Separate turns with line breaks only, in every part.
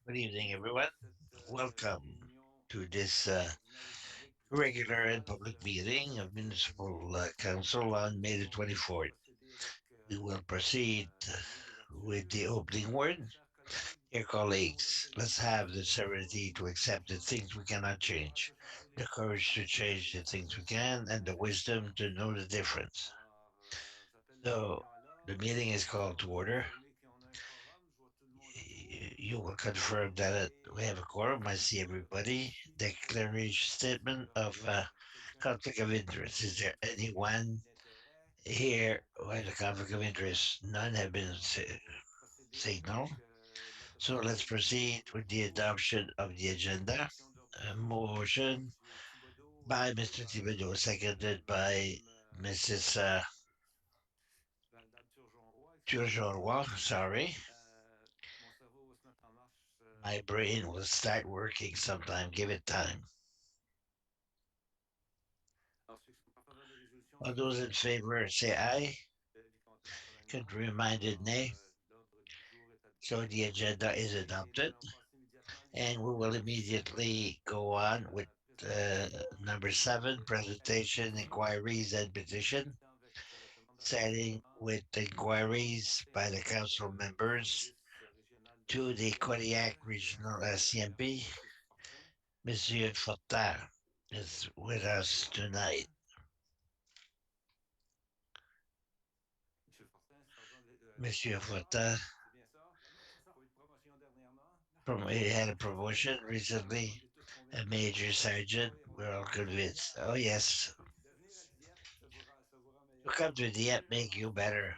Good evening, everyone. Welcome to this regular and public meeting of Municipal Council on May the 24th. We will proceed with the opening word. Dear colleagues, let's have the serenity to accept the things we cannot change, the courage to change the things we can, and the wisdom to know the difference. So, the meeting is called to order. You will confirm that we have a quorum. I see everybody. Declaration statement of conflict of interest. Is there anyone here who has a conflict of interest? None have been signaled. So let's proceed with the adoption of the agenda. A motion by Mr. Thibodeau, seconded by Mrs. Turgeon. Sorry, my brain will start working sometime. Give it time. All those in favor say aye. Could be reminded nay. So the agenda is adopted, and we will immediately go on with number 7, presentation, inquiries, and petition, starting with inquiries by the council members to the Kodiak Regional CMP. Monsieur Fortin is with us tonight. Monsieur Fortin he had a promotion recently, a major sergeant. We're all convinced. Oh yes, to come to Dieppe make you better.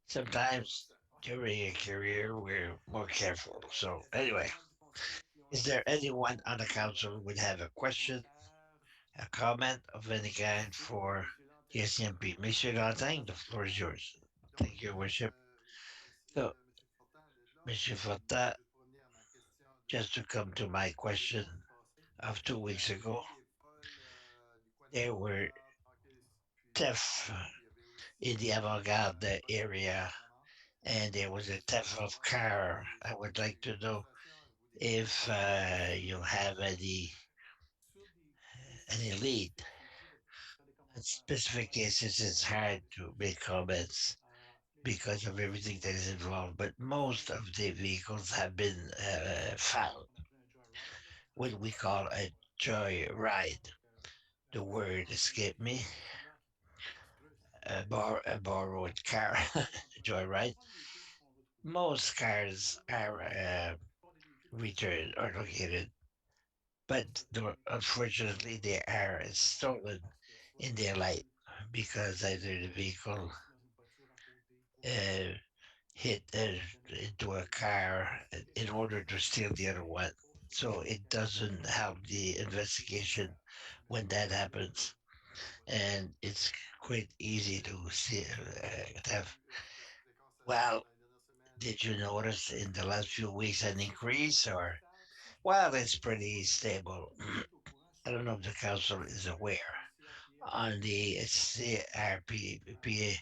Sometimes during a career we're more careful. So anyway, is there anyone on the council who would have a question, a comment of any kind for the SCMP? Monsieur Lantin, the floor is yours. Thank you, worship. So, Monsieur Fortin, just to come to my question of 2 weeks ago, there were theft in the avant-garde area, and there was a theft of car. I would like to know if you have any lead. In specific cases, it's hard to make comments because of everything that is involved, but most of the vehicles have been found. What we call a joy ride. The word escaped me. A borrowed car, joyride. Most cars are returned or located, but unfortunately they are stolen in their light because either the vehicle uh, hit into a car in order to steal the other one. So it doesn't help the investigation when that happens, and it's quite easy to see have. Well, did you notice in the last few weeks an increase, or well, it's pretty stable. I don't know if the council is aware. On the CRPPA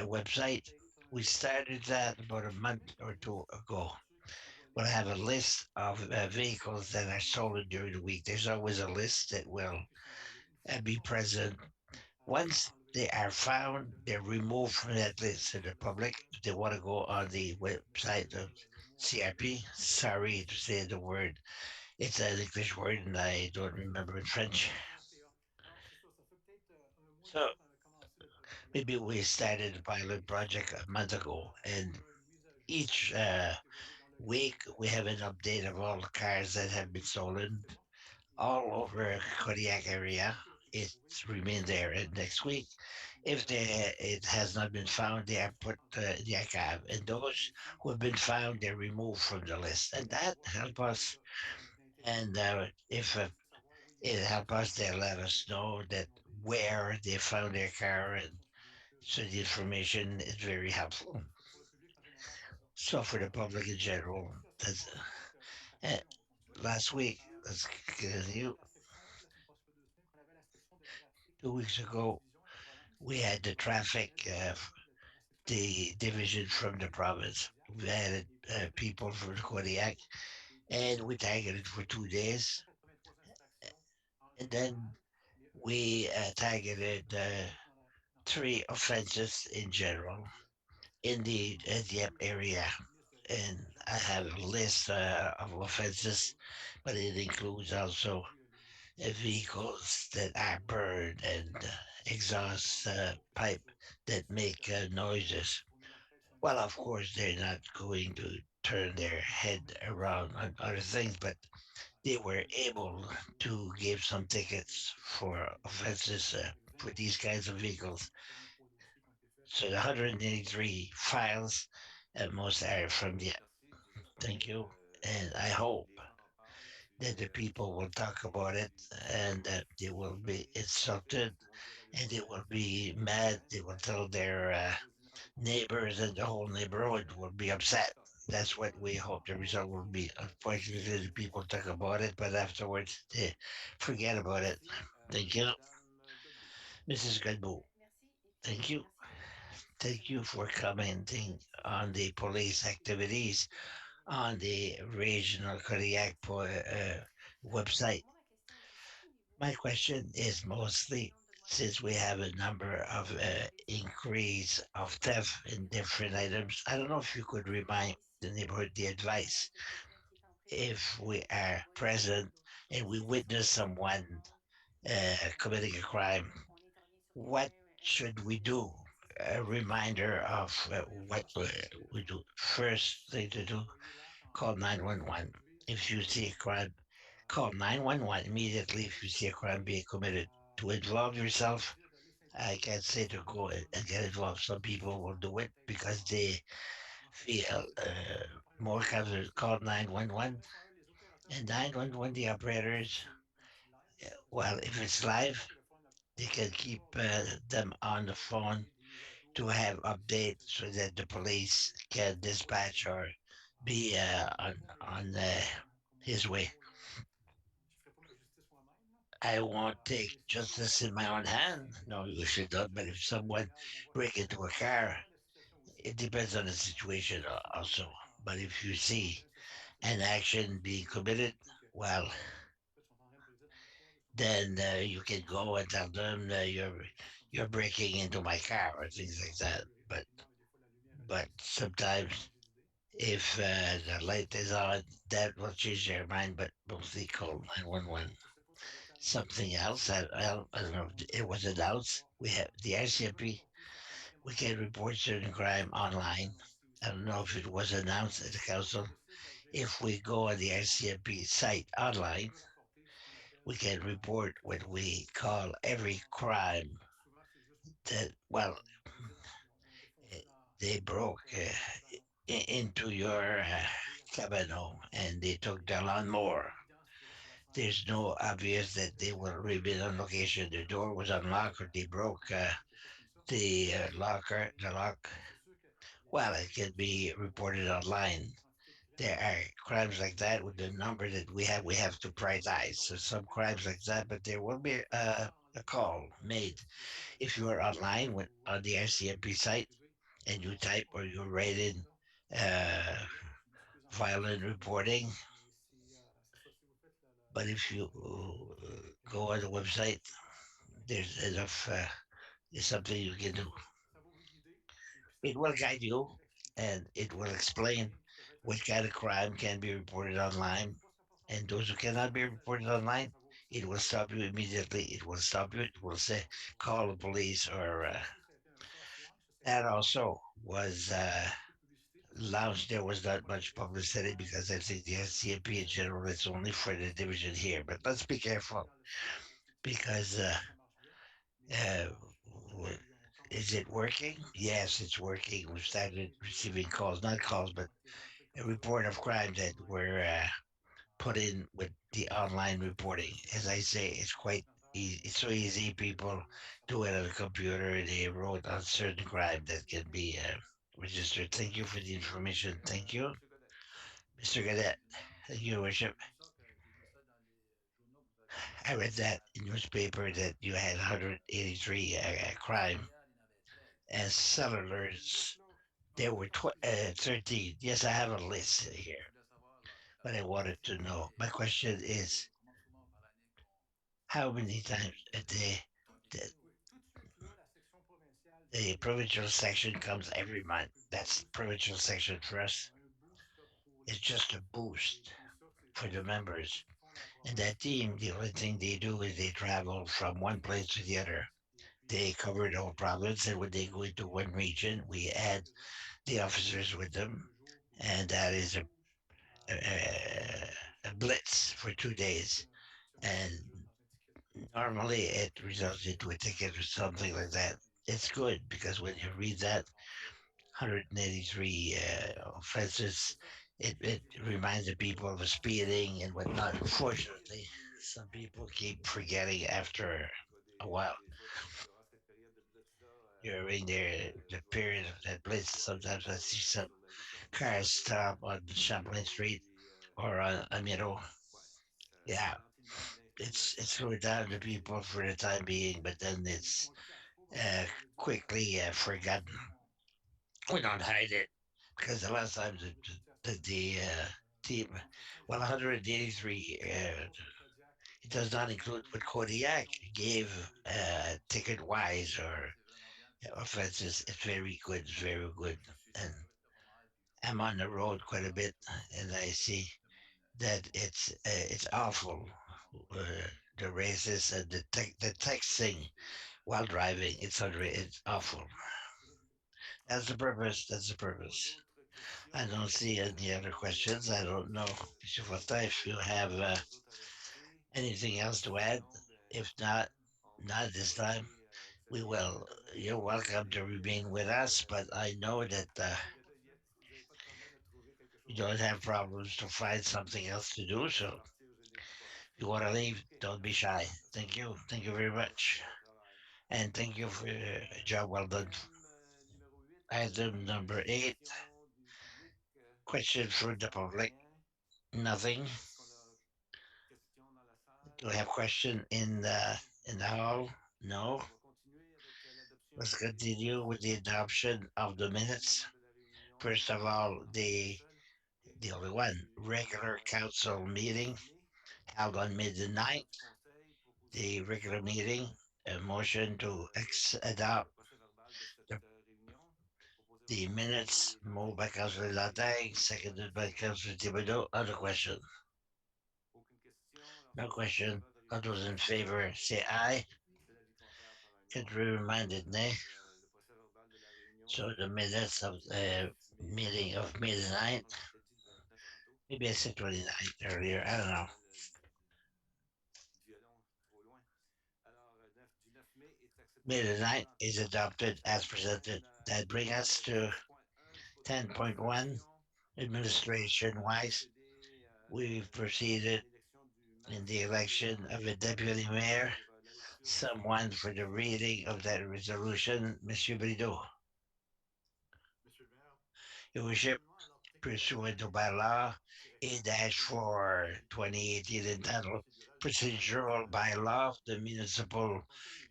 website, we started that about a month or two ago. We'll have a list of vehicles that are stolen during the week. There's always a list that will be present. Once they are found, they're removed from that list to the public. If they want to go on the website of CRP, sorry to say the word, it's an English word and I don't remember in French. So maybe we started a pilot project a month ago, and each week we have an update of all the cars that have been stolen all over Kodiak area. It's remained there. And next week, if it has not been found, they are put in the archive. And those who have been found, they're removed from the list. And that help us. And if it help us, they let us know that where they found their car, and so the information is very helpful. So for the public in general, that's uh, last week. Let's continue. 2 weeks ago, we had the traffic, the division from the province. We had people from the Kodiak, and we targeted for 2 days. And then we targeted three offenses in general in the Dieppe area. And I have a list of offenses, but it includes also vehicles that are burned and exhaust pipe that make noises. Well, of course, they're not going to turn their head around on other things, but they were able to give some tickets for offenses for these kinds of vehicles. So the 183 files, most are from the. Thank you. And I hope that the people will talk about it and that they will be insulted and they will be mad. They will tell their neighbors and the whole neighborhood will be upset. That's what we hope the result will be. Unfortunately, the people talk about it, but afterwards they forget about it. Thank you, Mrs. Godbout. Thank you. Thank you for commenting on the police activities on the regional Kodiak website. My question is mostly since we have a number of increase of theft in different items. I don't know if you could remind the neighborhood the advice if we are present and we witness someone committing a crime. What should we do? A reminder of what we do. First thing to do, call 911. If you see a crime, call 911 immediately if you see a crime being committed. To involve yourself, I can't say to go and get involved. Some people will do it because they feel more confident. Call 911 and 911, the operators, well, if it's live, they can keep them on the phone to have updates so that the police can dispatch or be on his way. I won't take justice in my own hand. No, you should not. But if someone break into a car, it depends on the situation also. But if you see an action being committed, well, then you can go and tell them you're breaking into my car or things like that. But sometimes if the light is on, that will change their mind. But mostly call 911. Something else, I don't know if it was announced. We have the RCMP. We can report certain crime online. I don't know if it was announced at the council. If we go on the RCMP site online, we can report what we call every crime that, well, eh, they broke into your cabano and they took the lawnmower. There's no obvious that they will remain on location. The door was unlocked or they broke the locker, the lock. Well, it can be reported online. There are crimes like that with the number that we have to prioritize. So some crimes like that, but there will be a call made if you are online on the RCMP site and you type or you write in uh, violent reporting. But if you go on the website, there's enough. There's something you can do. It will guide you and it will explain what kind of crime can be reported online. And those who cannot be reported online, it will stop you immediately. It will stop you. It will say, call the police or that also was launched. There was not much publicity because I think the SCMP in general is only for the division here. But let's be careful because uh, w- is it working? Yes, it's working. We've started receiving calls, not calls, but a report of crime that were put in with the online reporting. As I say, it's quite easy. It's so easy. People do it on a computer. They wrote on certain crime that can be registered. Thank you for the information. Thank you, Mr. Gadet. Thank you, Your Worship. I read that in newspaper that you had 183 crime as settlers. There were 13. Yes, I have a list here, but I wanted to know. My question is, how many times a day the, the provincial section comes every month? That's provincial section for us. It's just a boost for the members. And that team, the only thing they do is they travel from one place to the other. They cover the whole province, and when they go into one region, we add the officers with them, and that is a blitz for 2 days. And normally it results into a ticket or something like that. It's good because when you read that 183 offenses, it reminds the people of the speeding and whatnot. Unfortunately, some people keep forgetting after a while. During the period of that blitz, sometimes I see some cars stop on Champlain Street or on Amiro. Yeah, it's slowed down the people for the time being, but then it's uh, quickly forgotten. We don't hide it because a lot of times the team, well, 183, it does not include what Kodiak gave ticket wise or offenses. It's very good, very good. And I'm on the road quite a bit, and I see that it's awful. Uh, the races and the texting while driving, it's awful. That's the purpose. That's the purpose. I don't see any other questions. I don't know, Mr. Fata, if you have anything else to add. If not, not this time. We will. You're welcome to remain with us, but I know that you don't have problems to find something else to do. So if you want to leave, don't be shy. Thank you. Thank you very much. And thank you for a job well done. Item number 8. Question for the public. Nothing. Do we have question in the hall? No. Let's continue with the adoption of the minutes. First of all, the only one regular council meeting held on midnight. The regular meeting, a motion to adopt the, the minutes moved by Councilor Latang, seconded by Councilor Thibodeau. Other question? No question. All those in favor say aye. Contrary reminded nay. So the minutes of the meeting of midnight, maybe I said 29 earlier, I don't know. Midnight is adopted as presented. That brings us to 10.1, administration wise. We've proceeded in the election of a deputy mayor. Someone for the reading of that resolution, Monsieur Brideau. Your worship, pursuant to bylaw A-4 2018 entitled Procedural Bylaw, the Municipal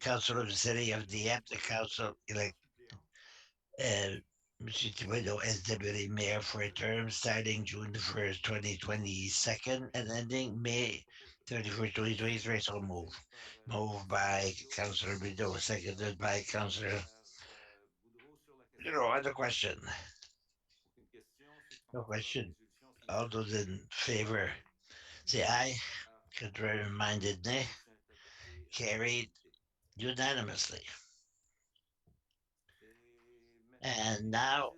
Council of the City of Dieppe, the council elect uh, Mr. Thibodeau as deputy mayor for a term starting June the 1st, 2022 and ending May 31st, 2023. So move. Moved by Councillor Brideau, seconded by Councillor. Other question. No question. All those in favor say aye. Contrary minded nay. Carried unanimously. And now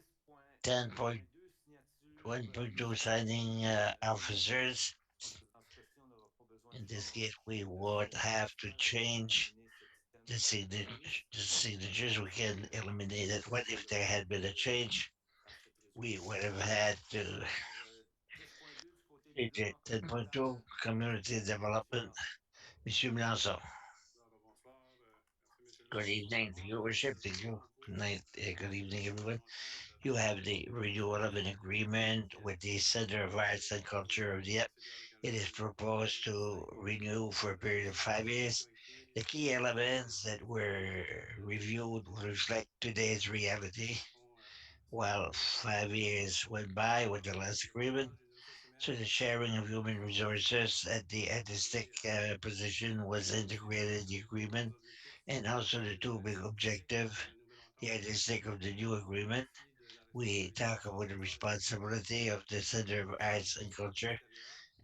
10.1.2 signing officers. In this case, we would have to change the signatures. We can eliminate it. What if there had been a change? We would have had to change it. 10.2 community development. Monsieur Melanson. Good evening to your worship. Thank you. Good night. Good evening, everyone. You have the renewal of an agreement with the Center of Arts and Culture of Dieppe It is proposed to renew for a period of 5 years. The key elements that were reviewed will reflect today's reality. While 5 years went by with the last agreement, so the sharing of human resources at the artistic position was integrated in the agreement, and also the two big objective, the artistic of the new agreement. We talk about the responsibility of the Center of Arts and Culture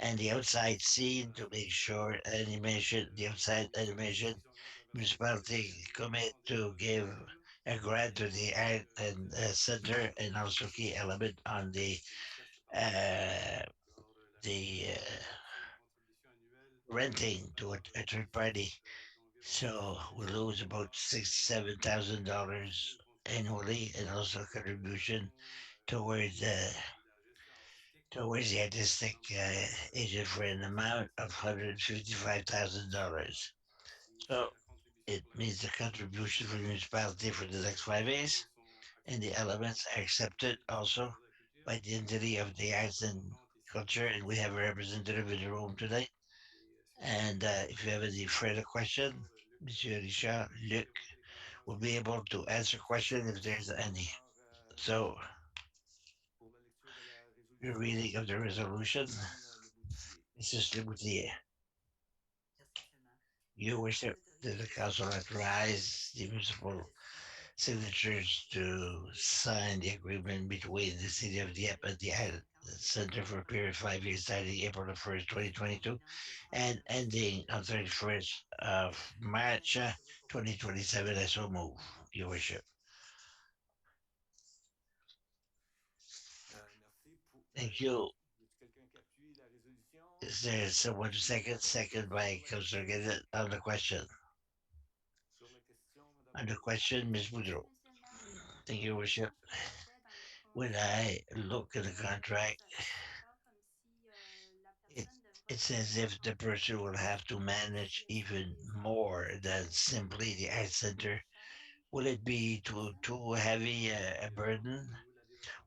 and the outside scene to make sure the outside animation municipality commit to give a grant to the art and center, and also key element on uh, the renting to a third party. So we lose about $67,000 annually, and also contribution towards towards the artistic agent for an amount of $155,000. So it means the contribution from the municipality for the next 5 years, and the elements are accepted also by the entity of the arts and culture, and we have a representative in the room tonight. And if you have any further question, Monsieur Richard, Luc will be able to answer question if there's any. So, your reading of the resolution, Mrs. Liberty, you wish that the council authorize the municipal signatures to sign the agreement between the city of Dieppe and the Center for a period of 5 years starting April 1st, 2022 and ending on 31st of March 2027. I so move, Your Worship. Thank you. Is there someone to second? Second by Councilor Gannett on the question. On the question, Ms. Boudreau. Thank you, Your Worship. When I look at the contract, it it's as if the person will have to manage even more than simply the art center. Will it be too heavy a burden?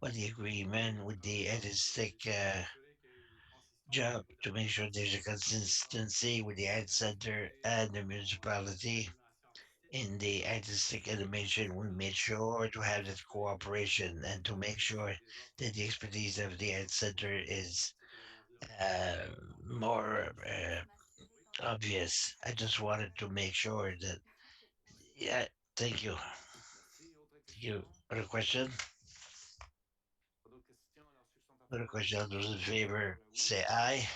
With the agreement with the artistic job to make sure there's a consistency with the art center and the municipality in the artistic animation. We made sure to have that cooperation and to make sure that the expertise of the art center is uh, more obvious. I just wanted to make sure that. Yeah, thank you. Thank you. Other question? Other question? All those in favor say aye.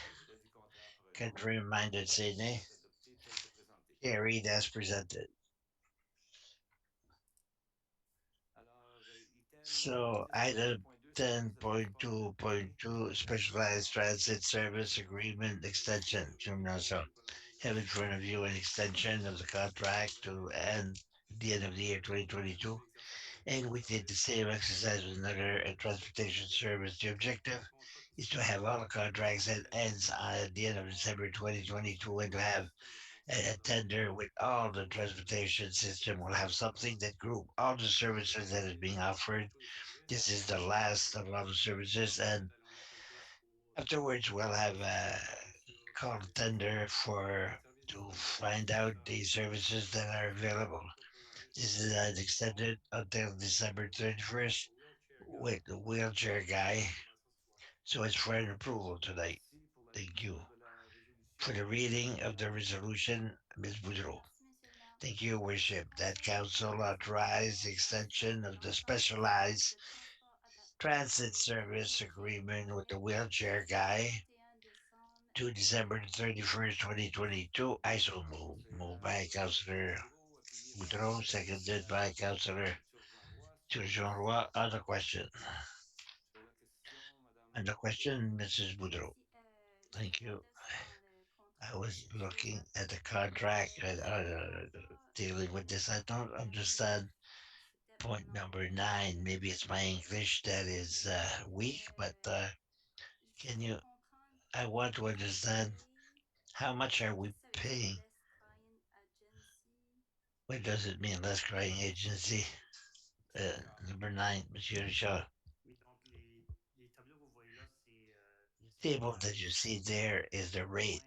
Contrary minded say nay. Carried as presented. So item 10.2.2 specialized transit service agreement extension. So have in front of you an extension of the contract to end at the end of the year 2022. And we did the same exercise with another transportation service. The objective is to have all the contracts that ends at the end of December 2022 and to have a tender with all the transportation system will have something that group all the services that is being offered. This is the last of all the services, and afterwards we'll have a call tender for to find out the services that are available. This is extended until December 31st with the wheelchair guy. So it's for an approval tonight. Thank you. For the reading of the resolution, Ms. Boudreau. Thank you, Worship. That council authorized the extension of the specialized transit service agreement with the wheelchair guy to December 31st, 2022. I so move. Moved by Councillor Boudreau, seconded by Councillor Jean Roy. On the question. On the question, Mrs. Boudreau. Thank you. I was looking at the contract and dealing with this. I don't understand point number nine. Maybe it's my English that is weak, but can you? I want to understand how much are we paying? What does it mean, less crying agency? Number nine, Monsieur Richard. table that you see there is the rate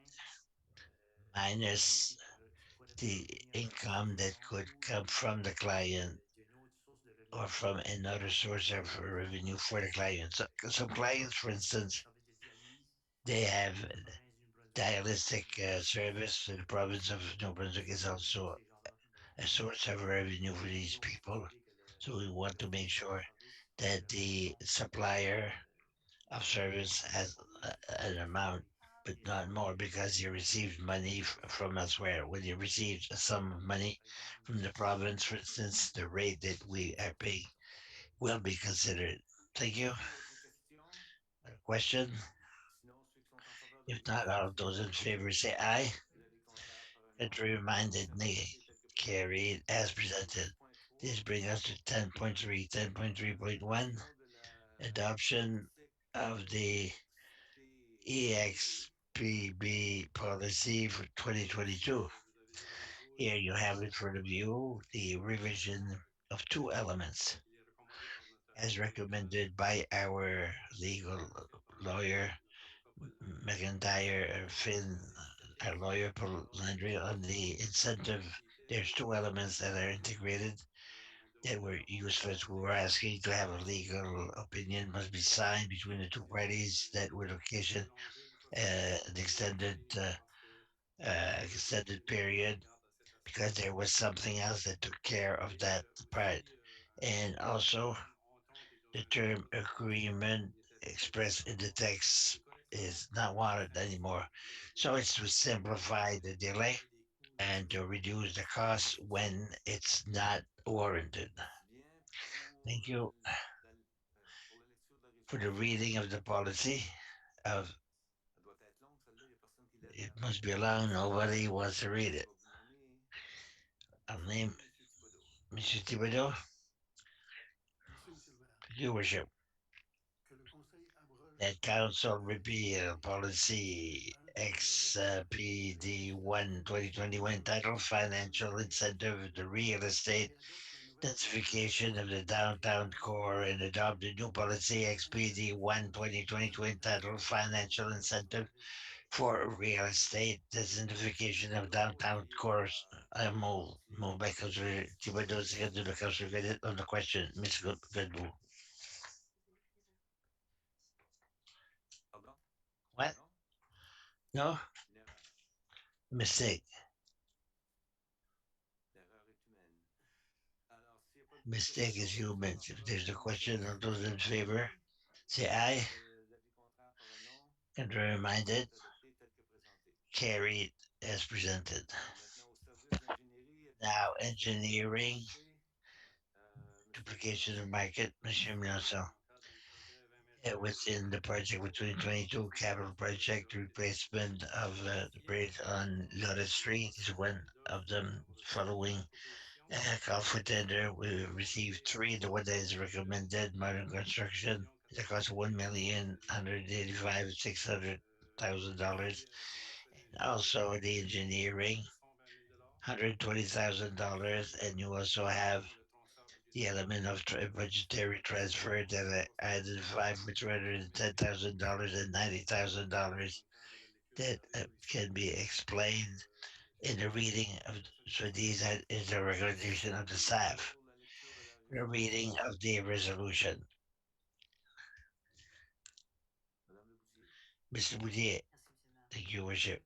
minus the income that could come from the client or from another source of revenue for the client. So, some clients, for instance, they have dialytic service in the province of New Brunswick is also a source of revenue for these people. So we want to make sure that the supplier of service has an amount, but not more, because you received money from elsewhere. When you receive a sum of money from the province, for instance, the rate that we are paying will be considered. Thank you. A question? If not, all of those in favor say aye. And to remind that nay, carried as presented. This brings us to 10.3, 10.3.1, adoption of the EXPB policy for 2022. Here you have in front of you the revision of two elements as recommended by our legal lawyer, McIntyre Finn, our lawyer, Paul Landry, on the incentive. There's two elements that are integrated that were useless. We were asking to have a legal opinion must be signed between the two parties that would occasion an extended period because there was something else that took care of that part. And also, the term agreement expressed in the text is not wanted anymore. So it's to simplify the delay and to reduce the cost when it's not warranted. Thank you for the reading of the policy. Of it must be long. Nobody wants to read it. I'll name Mr. Thibodeau. Your worship. That council repeal policy XPD 2021 title financial incentive of the real estate densification of the downtown core and adopt the new policy XPD 2020 entitled financial incentive for real estate densification of downtown cores. I move by Councilor Thibodeau, second to the Councilor Vedit on the question. Ms. Goodwill. What? No? Mistake. Mistake is human. If there's a question of those in favor, say aye. And be reminded, carried as presented. Now, engineering, duplication of market, Mr. Milson. Within the project between 22 capital project replacement of the bridge on Lotus Street is one of them following call for tender. We received three. The one that is recommended modern construction is a cost of $1,185,600,000. Also the engineering, $120,000, and you also have the element of budgetary transfer that I identified for $210,000 and $90,000 that can be explained in the reading of. So is the recommendation of the staff. The reading of the resolution. Mr. Boudier, thank you, Worship.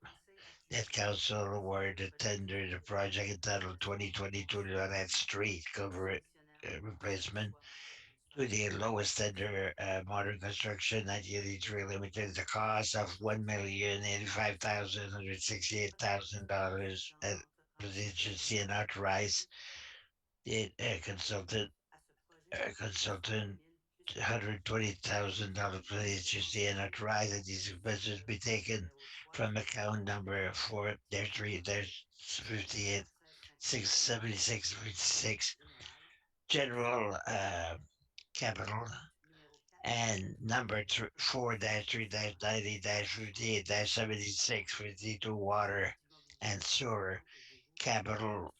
That council awarded the tender the project entitled 2022 Lynette Street culvert replacement to the lowest tender modern construction 1983 limited the cost of $1,085,168,000 for the agency and authorized the consultant $120,000 for the agency and authorized that these expenses be taken from account number 4-3-58 676 general capital and number 4-3-90-58-76 water and sewer capital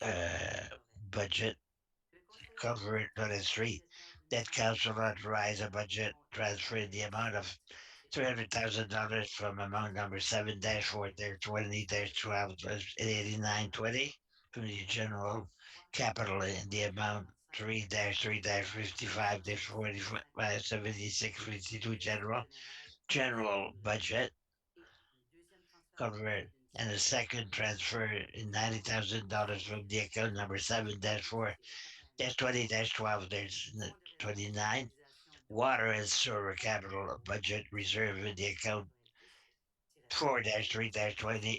budget covered on the street. That council authorized a budget transfer in the amount of $300,000 from amount number 7-4-20-12-8920 from the general capital in the amount 3-3-55-45-76-52 general budget covered, and a second transfer in $90,000 from the account number 7-4-20-12-29 water and sewer capital budget reserve in the account 4-3-20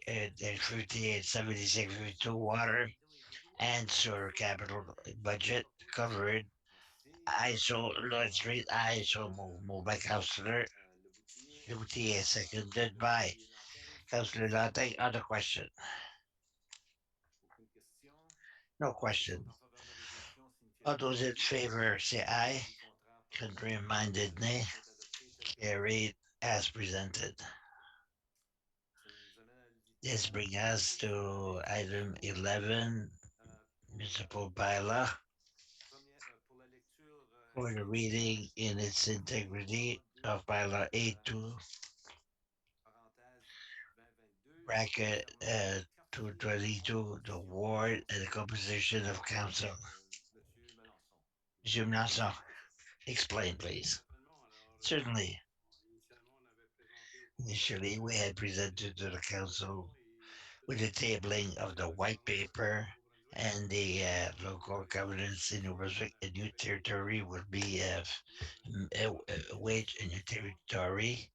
58 76 52 water and sewer capital budget covered. ISO Lloyd Street ISO moved by Councillor UTA seconded by Councillor Latte. Other question? No question. All those in favor say aye. Contrary minded nay. Carried as presented. This brings us to item 11, municipal bylaw, for the reading in its integrity of bylaw A2, bracket 222, the ward and the composition of council. Monsieur Melanson, explain, please. Certainly, initially we had presented to the council with the tabling of the white paper and the local governance in New-Brunswick. A new territory would be a wage a new territory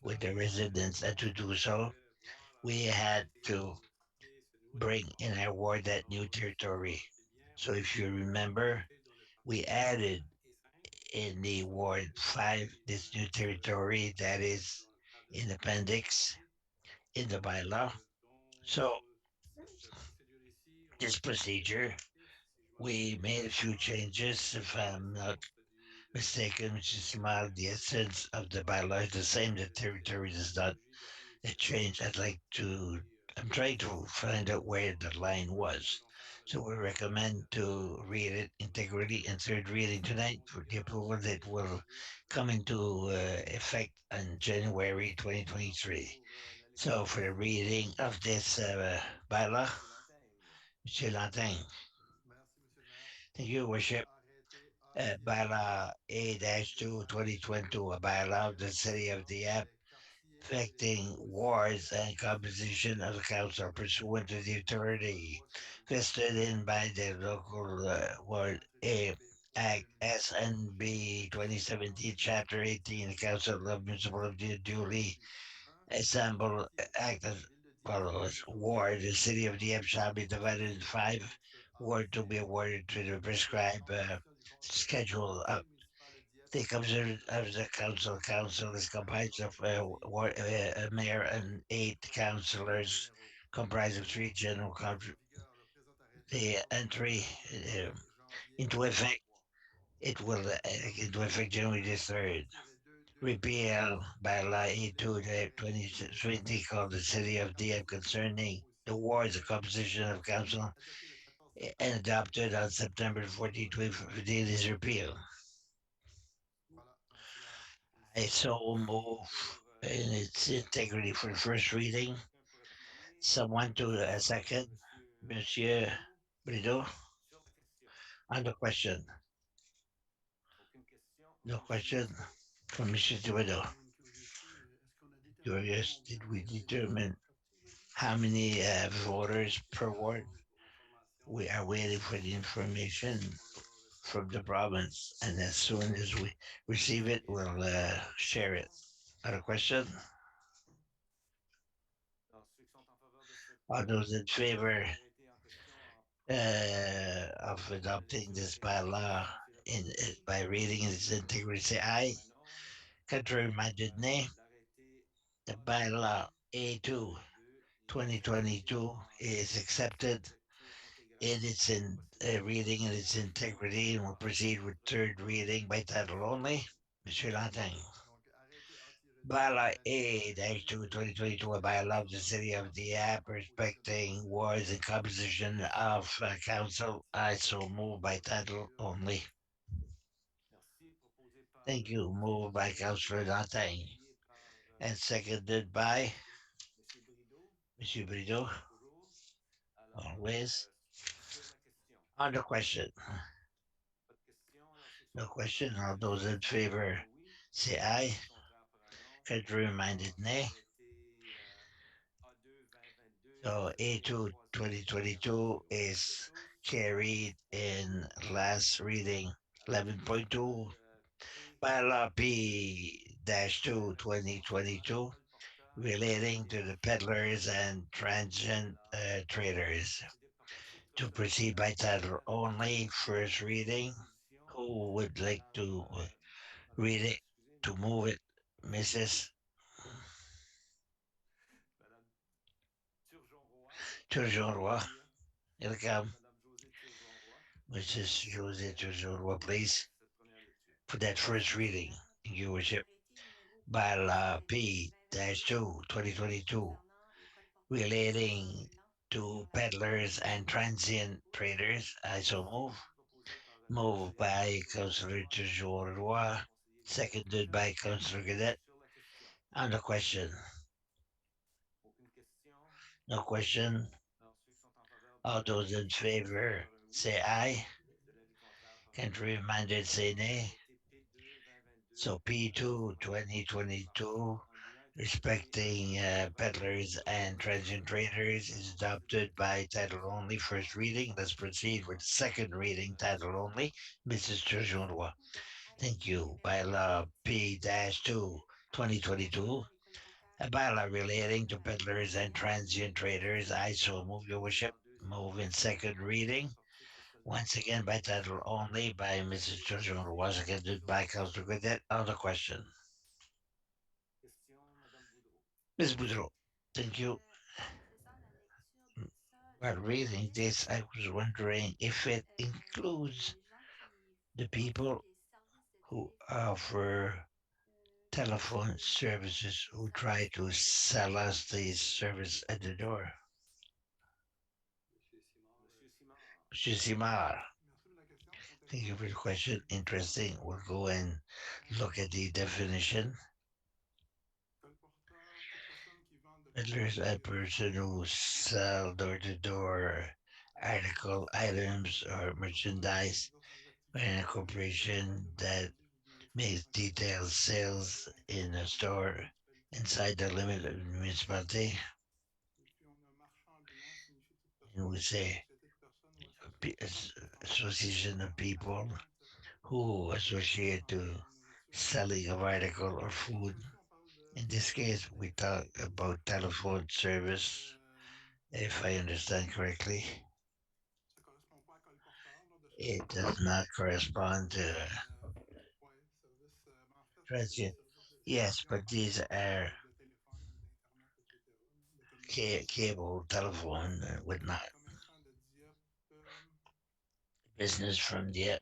with the residents, and to do so, we had to bring in our ward that new territory. So if you remember, we added in the Ward 5 this new territory that is in appendix in the bylaw. So this procedure, we made a few changes, if I'm not mistaken, which is mild. The essence of the bylaw is the same. The territory does not change. I'm trying to find out where the line was. So we recommend to read it integrity in third reading tonight for the approval that will come into effect on January 2023. So for the reading of this bylaw, Monsieur Lantin. Thank you, Worship. Bylaw A-2 2022, a bylaw of the city of Dieppe affecting wards and composition of the council pursuant to the authority vested in by the local ward A Act SNB 2017 Chapter 18, the Council of Municipality duly assembled act as follows. Ward, the city of Dieppe shall be divided into five ward to be awarded to the prescribed schedule of the composition of the council. Council is comprised of a mayor and 8 councillors, comprised of 3 general council. The entry into effect, it will into effect January the 3rd. Repeal by Law E2 2020 called the City of Dieppe concerning the wards, the composition of council, and adopted on September 14, 2015 is repealed. I so move in its integrity for the first reading. Someone to a second. Monsieur Brideau, on the question. No question from Monsieur Brideau. Curious, did we determine how many voters per ward? We are waiting for the information from the province, and as soon as we receive it, we'll share it. Other question? All those in favor of adopting this bylaw by reading its integrity say aye. Contrary minded nay. The bylaw A2 2022 is accepted in its reading in its integrity and will proceed with third reading by title only. Monsieur Lantin. Bylaw A-2 2022, a bylaw of the city of Dieppe respecting wards and composition of council. I so move by title only. Thank you. Moved by Councillor Lantin. and seconded by Monsieur Brideau. Always. On the question. No question. All those in favor say aye. Contrary-minded nay. So A2 2022 is carried in last reading 11.2. Bylaw P-2 2022 relating to the peddlers and transient traders. To proceed by title only, first reading. Who would like to read it, to move it? Mrs. Turgeon-Roy. Welcome. Mrs. José Turgeon-Roy, please, for that first reading, Your Worship. Bylaw P-2 2022 relating to peddlers and transient traders. I so move. Moved by Councillor Turgeon-Roy, seconded by Councillor Cadet. On the question. No question. All those in favor say aye. Contrary-minded say nay. So P2 2022 respecting peddlers and transient traders is adopted by title only, first reading. Let's proceed with second reading, title only. Mrs. Turgeon-Roy. Thank you. Bylaw P-2 2022. A bylaw relating to peddlers and transient traders. I so move, Your Worship. Move in second reading. Once again, by title only, by Mrs. Turgeon-Roy, seconded by Councilor Godet. On the question. Ms. Boudreau. Thank you. While reading this, I was wondering if it includes the people who offer telephone services who try to sell us these service at the door. Monsieur Simard, thank you for the question. Interesting. We'll go and look at the definition. Peddlers are a person who sell door to door article, items, or merchandise by a corporation that makes detailed sales in a store inside the limit of the municipality. And we say association of people who associate to selling of article or food. In this case, we talk about telephone service, if I understand correctly. It does not correspond to transient. Yes, but these are cable telephone with not business from the.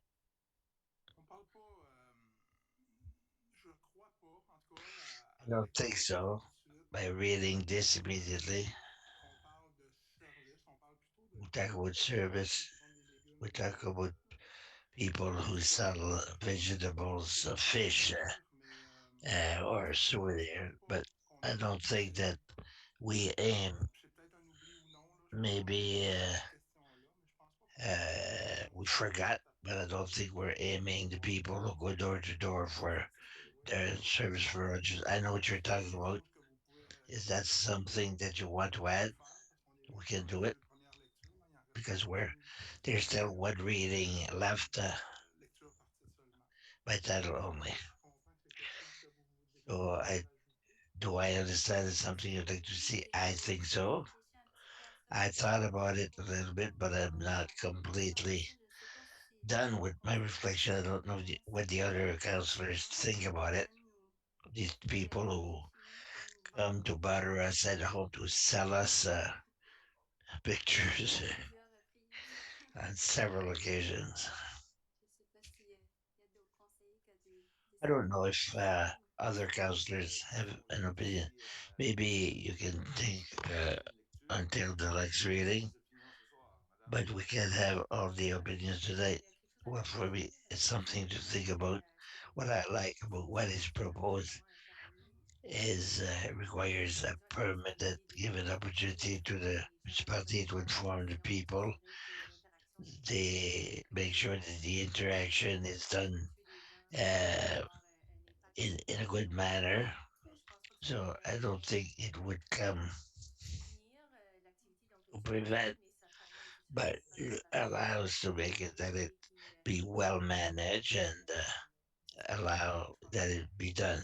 I don't think so. By reading this immediately, we talk about service. We talk about people who sell vegetables, fish, or souvenir. But I don't think that we aim. Maybe we forgot, but I don't think we're aiming the people who go door to door for their service for others. I know what you're talking about. Is that something that you want to add? We can do it because there's still one reading left by title only. So do I understand it's something you'd like to see? I think so. I thought about it a little bit, but I'm not completely done with my reflection. I don't know what the other counselors think about it. These people who come to bother us at home to sell us pictures on several occasions. I don't know if other counselors have an opinion. Maybe you can think until the next reading, but we can't have all the opinions tonight. Well, for me, it's something to think about. What I like about what is proposed. is requires a permanent given opportunity to the municipality to inform the people. They make sure that the interaction is done uh, in a good manner. So I don't think it would come to prevent, but it allows to make it that it be well managed and allow that it be done.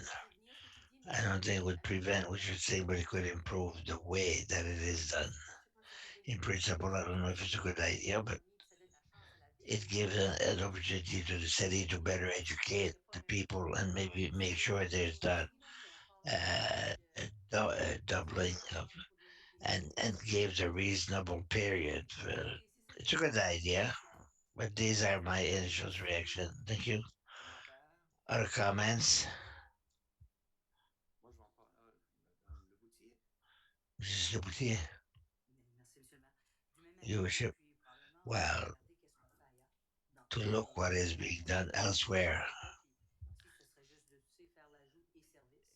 I don't think it would prevent what you're saying, but it could improve the way that it is done. In principle, I don't know if it's a good idea, but it gives an opportunity to the city to better educate the people and maybe make sure there's not a doubling of and gives a reasonable period. It's a good idea, but these are my initial reaction. Thank you. Other comments, Mrs. Duputy, your worship. Well, to look what is being done elsewhere.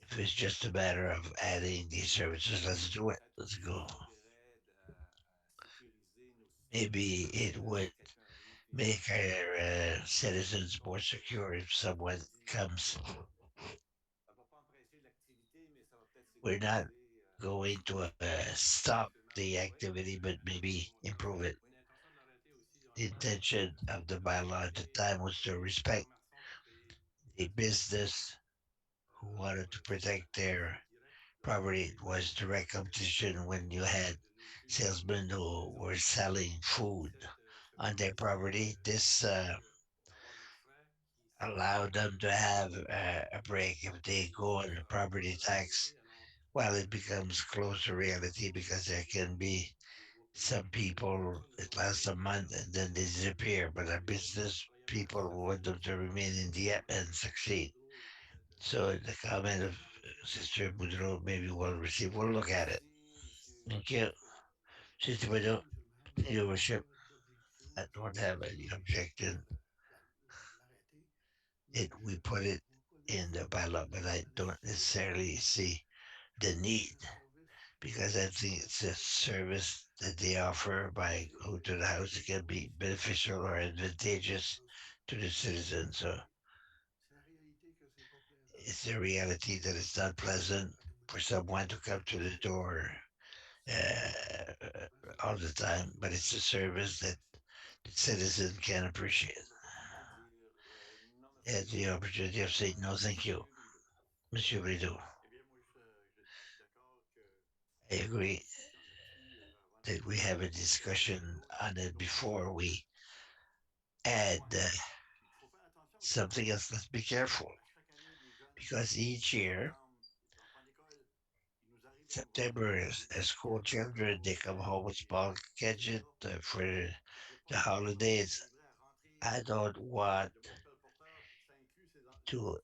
If it's just a matter of adding these services, let's do it. Let's go. Maybe it would make our citizens more secure if someone comes. We're not going to stop the activity, but maybe improve it. The intention of the bylaw at the time was to respect a business who wanted to protect their property. It was direct competition when you had salesmen who were selling food on their property. This allowed them to have a break if they go on the property tax. Well, it becomes close to reality because there can be some people, it lasts a month and then they disappear, but our business people want them to remain in the app and succeed. So the comment of Sister Boudreau maybe we'll receive. We'll look at it. Thank you. Sister Boudreau, your worship, I don't have any objection. We put it in the bylaw, but I don't necessarily see the need because I think it's a service that they offer by go to the house. It can be beneficial or advantageous to the citizens. So it's a reality that it's not pleasant for someone to come to the door all the time, but it's a service that the citizen can appreciate. Had the opportunity of saying no, thank you, Monsieur Brideau. I agree that we have a discussion on it before we add something else. Let's be careful because each year, September is school children, they come home with small gadget for the holidays. I don't want to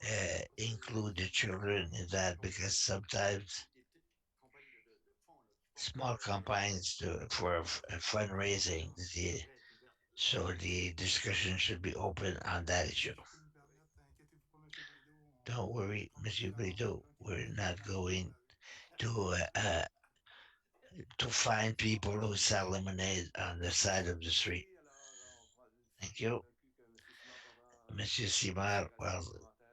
include the children in that because sometimes small campaigns for fundraising, so the discussion should be open on that issue. Don't worry, Monsieur Brideau. We're not going to find people who sell lemonade on the side of the street. Thank you, Monsieur Simard. Well,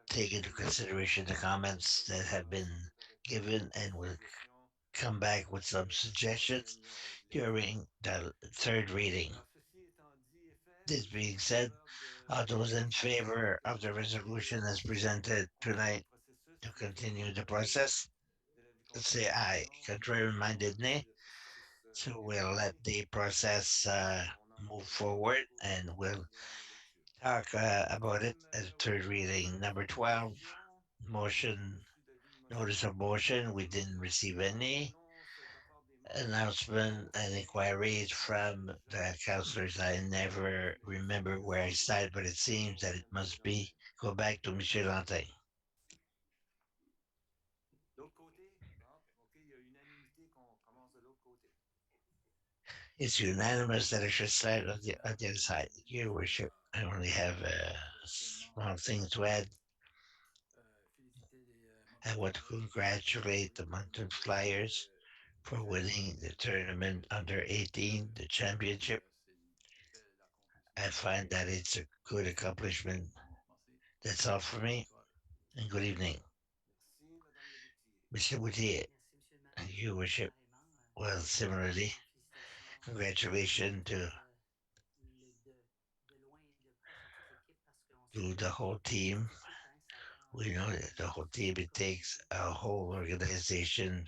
take into consideration the comments that have been given, and we'll come back with some suggestions during the third reading. This being said, all those in favor of the resolution as presented tonight to continue the process, let's say aye. Contrary minded, nay. So we'll let the process move forward and we'll talk about it as third reading. Number 12, motion, notice of motion. We didn't receive any announcement and inquiries from the councillors. I never remember where I started, but it seems that it must be go back to Monsieur Lantin. It's unanimous that I should start on the other side. Your worship, I only have a small thing to add. I want to congratulate the Mountain Flyers for winning the tournament under 18, the championship. I find that it's a good accomplishment. That's all for me, and good evening. Mr. Boutier, your worship. Well, similarly, congratulations to the whole team. We know that the whole team, it takes a whole organization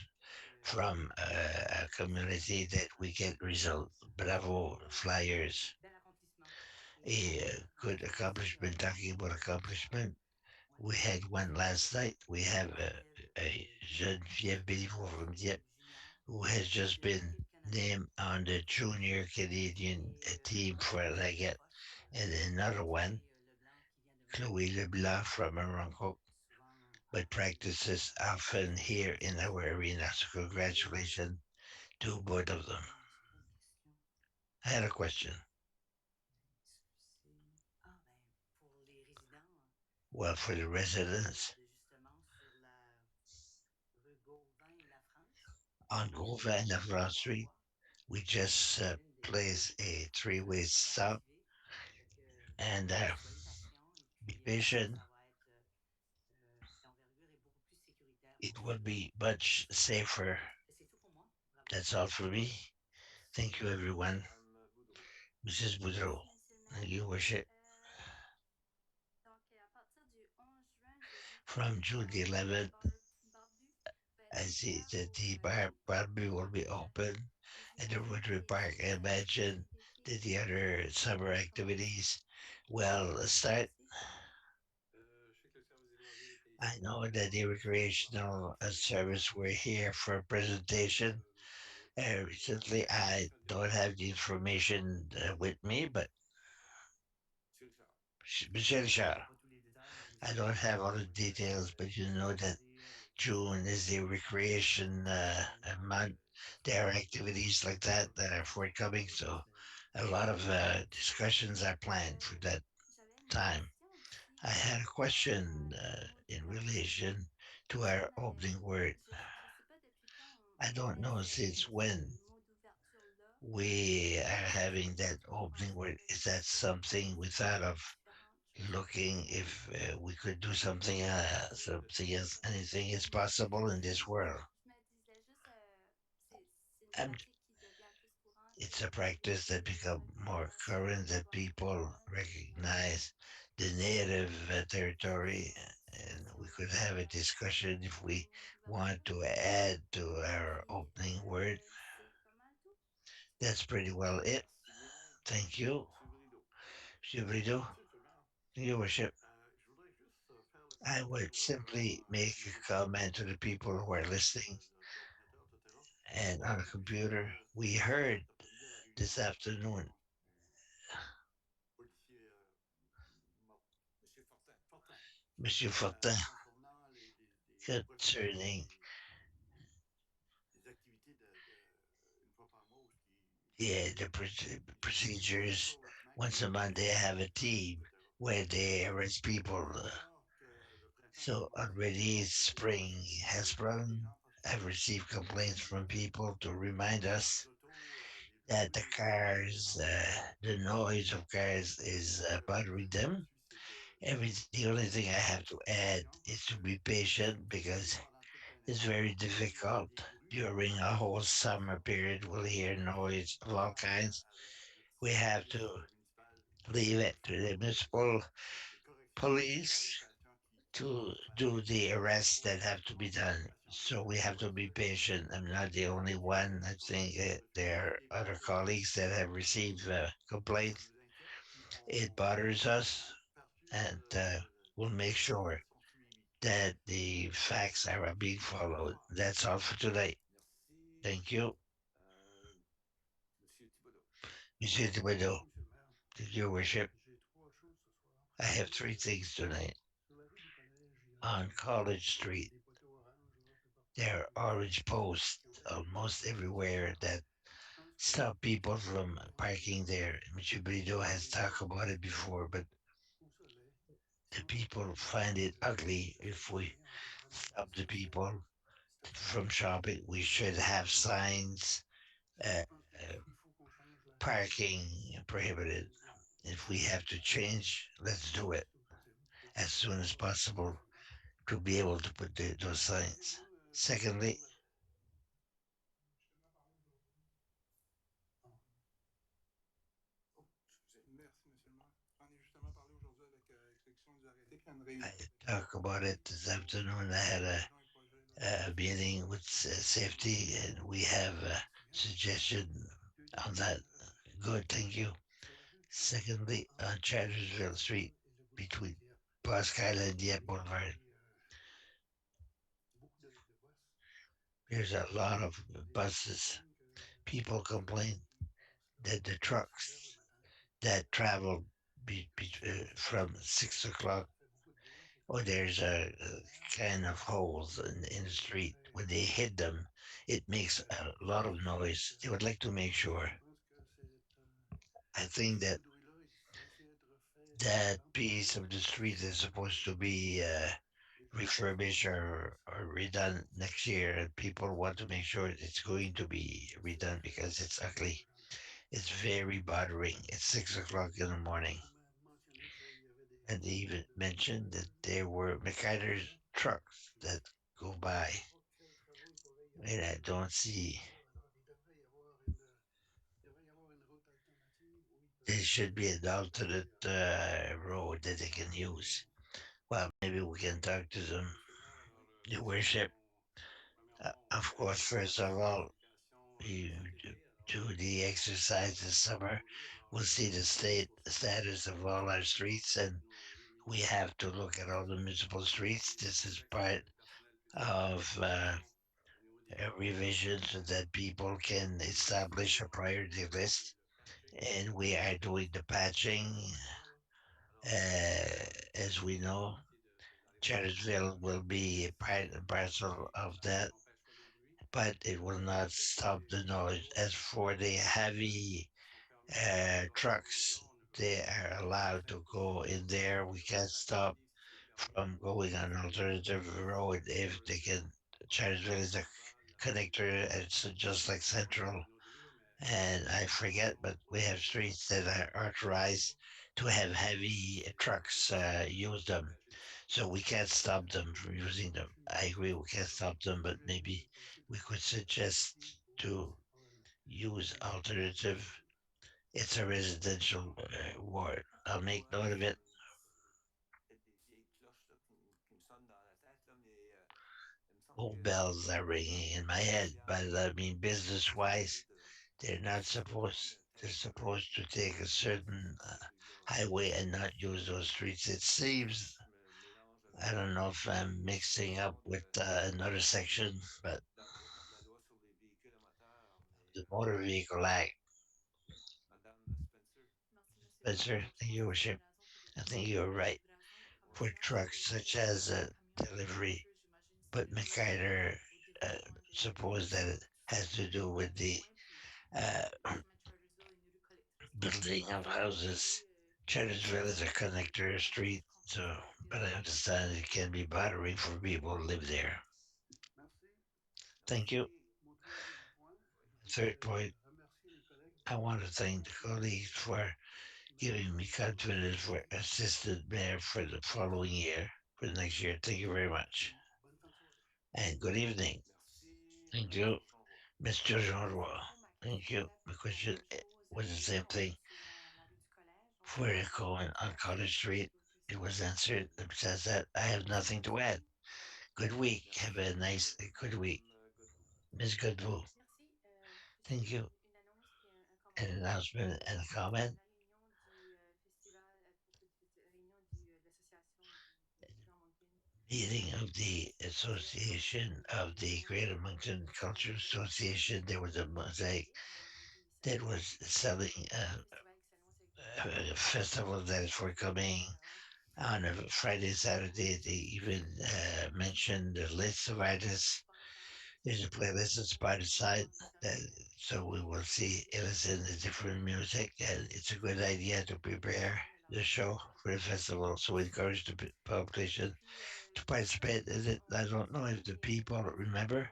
from a community that we get results. Bravo, Flyers. A good accomplishment. Talking about accomplishment, we had one last night. We have a Geneviève Béliveau from Dieppe who has just been named on the junior Canadian team for Laguette, and another one, Chloé Leblanc from Morocco, but practices often here in our arena. So congratulations to both of them. I had a question. Well, for the residents on Gauvin and La France Street, we just placed a three-way stop, and be patient. It will be much safer. That's all for me. Thank you, everyone. Mrs. Boudreau, thank you, worship. From June the 11th, I see that the bar probably will be open at the Rotary Park. I imagine that the other summer activities will start. I know that the recreational service were here for a presentation recently. I don't have the information with me, but Michelle Shaw, I don't have all the details, but you know that June is the recreation month. There are activities like that are forthcoming, so a lot of discussions are planned for that time. I had a question in relation to our opening word. I don't know since when we are having that opening word. Is that something we thought of looking if we could do something else, anything is possible in this world? I'm It's a practice that become more current that people recognize the native territory, and we could have a discussion if we want to add to our opening word. That's pretty well it. Thank you, Shibrido. Your worship. I would simply make a comment to the people who are listening and on a computer. We heard this afternoon, Monsieur Fortin, concerning the procedures. Once a month, they have a team where they arrest people. So already spring has sprung. I've received complaints from people to remind us that the noise of cars is bothering them. The only thing I have to add is to be patient because it's very difficult during a whole summer period. We'll hear noise of all kinds. We have to leave it to the municipal police to do the arrests that have to be done. So we have to be patient. I'm not the only one. I think there are other colleagues that have received complaints. It bothers us, and we'll make sure that the facts are being followed. That's all for today. Thank you, Monsieur Thibodeau. Your worship. I have three things tonight. On College Street, there are orange posts almost everywhere that stop people from parking there. Mr. Brideau has talked about it before, but the people find it ugly if we stop the people from shopping. We should have signs, uh, uh, parking prohibited. If we have to change, let's do it as soon as possible to be able to put those signs. Secondly, I talk about it this afternoon. I had a meeting with safety, and we have a suggestion on that. Good, thank you. Secondly, on Chancellorsville Street between Bosque Island and Dieppe Boulevard, there's a lot of buses. People complain that the trucks that travel from 6 o'clock, or there's a kind of holes in the street. When they hit them, it makes a lot of noise. They would like to make sure. I think that that piece of the street is supposed to be refurbished or redone next year, and people want to make sure it's going to be redone because it's ugly. It's very bothering. It's 6 o'clock in the morning. And they even mentioned that there were McIntyre's trucks that go by, and I don't see there should be an alternate road that they can use. Well, maybe we can talk to them. Your worship, of course, first of all, you do the exercise this summer. We'll see the status of all our streets, and we have to look at all the municipal streets. This is part of a revision so that people can establish a priority list. And we are doing the patching, as we know. Charlottesville will be part and parcel of that, but it will not stop the noise. As for the heavy trucks, they are allowed to go in there. We can't stop from going on alternative road if they can. Charlottesville is a connector. It's just like Central, and I forget, but we have streets that are authorized to have heavy trucks use them. So we can't stop them from using them. I agree, we can't stop them, but maybe we could suggest to use alternative. It's a residential ward. I'll make note of it. Old bells are ringing in my head, but I mean, business wise, they're not supposed. They're supposed to take a certain highway and not use those streets. It seems. I don't know if I'm mixing up with another section, but the Motor Vehicle Act. Spencer, thank you, worship. I think you're right. For trucks such as delivery, but McIver uh, suppose that it has to do with the uh, building of houses. Charlottesville is a connector street, so but I understand it can be bothering for people who live there. Thank you. Third point, I want to thank the colleagues for giving me confidence for assistant mayor for the following year, for the next year. Thank you very much. And good evening. Thank you, Mr. Jean Roy. Thank you. My question was the same thing for Cohen on College Street. It was answered. It says that I have nothing to add. Good week. Have a nice, good week. Miss Goodwill. Thank you. An announcement and a comment. Meeting of the Association of the Greater Moncton Cultural Association, there was a mosaic that was selling a festival that is forthcoming on a Friday, Saturday. They even mentioned the list of artists. There's a playlist that's by the side, that, so we will see if it's in the different music. And it's a good idea to prepare. the show for the festival, so we encourage the population to participate in it. I don't know if the people remember.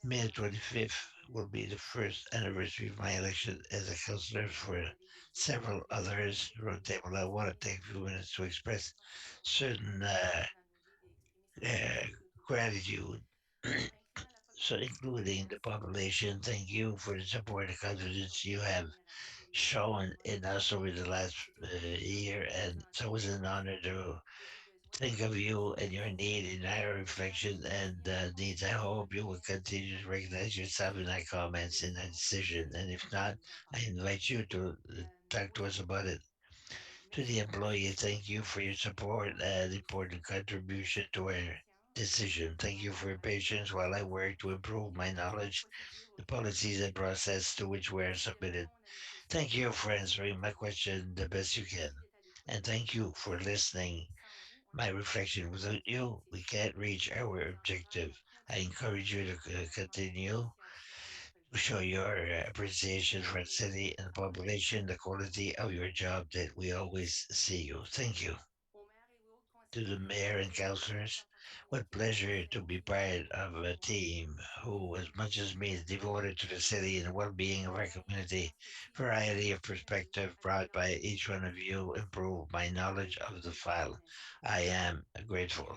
May 25th will be the first anniversary of my election as a councillor for several others around the table. I want to take a few minutes to express certain uh, gratitude, so including the population. Thank you for the support and confidence you have shown in us over the last year, and it's always an honor to think of you and your need in our reflection and needs. I hope you will continue to recognize yourself in our comments and our decision. And if not, I invite you to talk to us about it. To the employee, thank you for your support and important contribution to our decision. Thank you for your patience while I work to improve my knowledge, the policies and process to which we are submitted. Thank you for answering my question the best you can. And thank you for listening my reflection. Without you, we can't reach our objective. I encourage you to continue to show your appreciation for the city and the population, the quality of your job that we always see you. Thank you to the mayor and councillors. What pleasure to be part of a team who, as much as me, is devoted to the city and the well-being of our community. Variety of perspective brought by each one of you improve my knowledge of the file. I am grateful.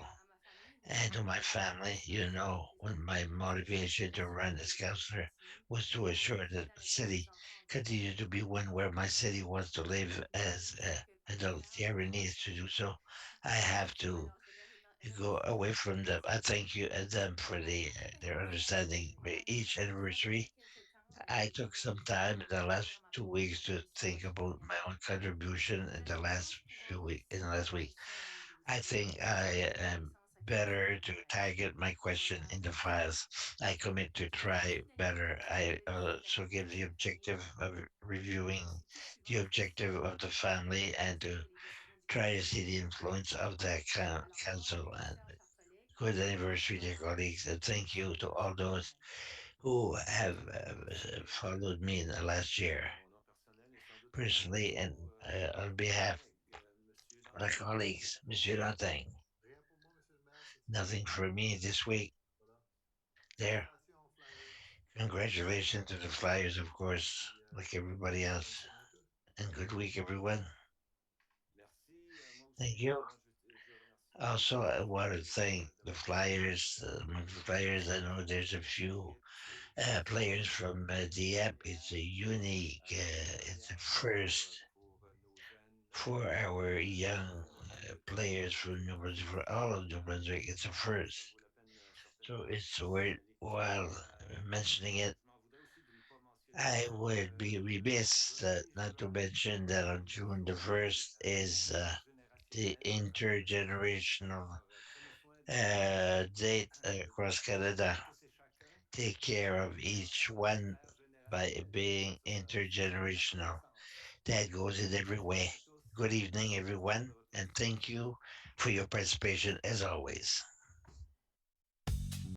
And to my family, you know, when my motivation to run as councillor was to assure that the city continues to be one where my city wants to live as adult Gary needs to do so. I have to go away from them. I thank you and them for their understanding. With each anniversary, I took some time in the last 2 weeks to think about my own contribution in the last in the last week. I think I am better to target my question in the files. I commit to try better. I also give the objective of reviewing the objective of the family and to try to see the influence of the council. And good anniversary, dear colleagues, and thank you to all those who have followed me in the last year. Personally, and on behalf of the colleagues, Monsieur Lanting, nothing for me this week. There. Congratulations to the Flyers, of course, like everybody else. And good week, everyone. Thank you. Also, I want to thank the Flyers. Among the Flyers, I know there's a few players from Dieppe. It's a unique, it's a first for our young players from New Brunswick, for all of New Brunswick. It's a first. So it's worthwhile mentioning it. I would be remiss not to mention that on June the 1st is the intergenerational date across Canada. Take care of each one by being intergenerational. That goes in every way. Good evening, everyone, and thank you for your participation as always.